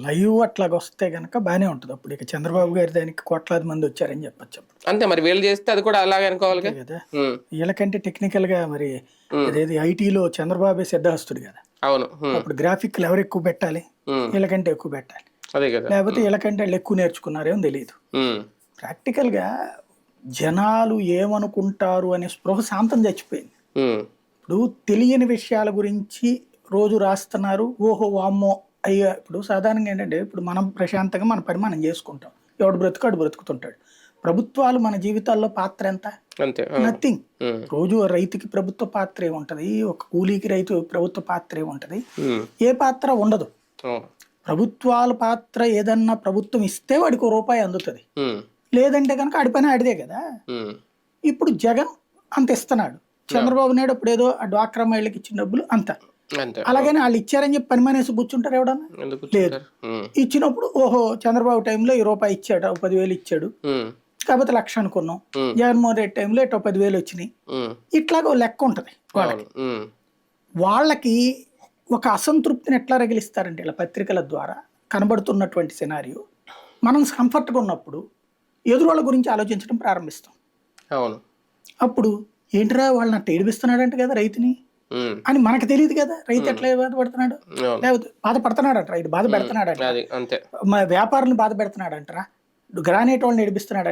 Live అట్లాగొస్తే గనక బానే ఉంటది. అప్పుడు ఇక చంద్రబాబు గారి దానికి కోట్లాది మంది వచ్చారని చెప్పొచ్చు అప్పుడు. అంతే మరి వీళ్ళు చేస్తే అది కూడా అలాగే అనుకోవాలిగా. అంతే కదా! హ్మ్. వీళ్ళకంటే టెక్నికల్‌గా మరి హ్మ్. అదేది ఐటీలో చంద్రబాబే సిద్ధహస్తుడు కదా! అవును. హ్మ్. అప్పుడు గ్రాఫిక్‌లు ఎవరు ఎక్కువ పెట్టాలి? హ్మ్. వీళ్ళకంటే ఎక్కువ పెట్టాలి. అదే కదా. లేకపోతే వీళ్ళకంటే ఆళ్ళు ఎక్కువ నేర్చుకున్నారేమో తెలీదు. హ్మ్. ప్రాక్టికల్‌గా జనాలు ఏమనుకుంటారు అనే స్పృహ శాంతం చచ్చిపోయింది. హ్మ్. ఇప్పుడు తెలియని విషయాల గురించి రోజు రాస్తున్నారు. ఓహో! వామ్మో! అయ్యా ఇప్పుడు సాధారణంగా ఏంటంటే, ఇప్పుడు మనం ప్రశాంతంగా మన పని మనం చేసుకుంటాం. ఎవడు బ్రతుకు ఆడు బ్రతుకుతుంటాడు. ప్రభుత్వాలు మన జీవితాల్లో పాత్ర ఎంత? అంతే. ఆ! నథింగ్. హ్మ్. రోజు రైతుకి ప్రభుత్వ పాత్ర ఏముంటది? ఒక కూలీకి రైతు ప్రభుత్వ పాత్ర ఏముంటది? హ్మ్. ఏ పాత్ర ఉండదు. అవును. ప్రభుత్వాల పాత్ర ఏదన్నా ప్రభుత్వం ఇస్తే వాడికో రూపాయి అందుతది. హ్మ్. లేదంటే గనక ఆడి పని ఆడిదే గదా! హ్మ్. ఇప్పుడు జగన్ అంత ఇస్తున్నాడు. అవును. చంద్రబాబు నాయుడు అప్పుడేదో ఆ డ్వాక్రా మహిళకి ఇచ్చిన డబ్బులు అంత. అంతే. అవును. అలాగని ఆళ్ళు ఇచ్చారని చెప్పి పని మానేసి కూర్చుంటారా ఎవడన్నా? ఎందుకు లేదు. కూర్చుంటారు? హ్మ్. ఇచ్చినప్పుడు ఓహో! చంద్రబాబు టైంలో ఈ రూపాయి ఇచ్చాడు. ఓ 10,000 ఇచ్చాడు. హ్మ్. కాపోతే 1,00,000 అనుకున్నాం. హ్మ్. జగన్మోహన్ రెడ్డి టైంలో ఎటో 10,000 వచ్చినాయి. హ్మ్. ఇట్లాగో లెక్క ఉంటది వాళ్ళకి. అవును. హ్మ్. వాళ్ళకి ఒక అసంతృప్తిని ఎట్లా రగిలిస్తారంటే ఇలా పత్రికల ద్వారా కనబడుతున్నటువంటి సినారియో మనం కంఫర్ట్‌గా ఉన్నప్పుడు ఎదురోళ్ళ గురించి ఆలోచించడం ప్రారంభిస్తాం. అవును. అప్పుడు ఏంట్రా వాళ్ళని అట్ట ఏడిపిస్తున్నాడంట కదా రైతుని హ్మ్. అని మనకు తెలీదు కదా! రైతు హ్మ్. ఎట్లా బాధపడుతున్నాడు? అవును. లేకపోతే బాధపడుతున్నాడంటరా, ఇటు బాధ హ్మ్. పెడుతున్నాడంటరా, అది అంతే. వ్యాపారులను బాధ పెడుతున్నాడంటరా, గ్రానైట్ వాళ్ళని ఏడిపిస్తున్నాడంట.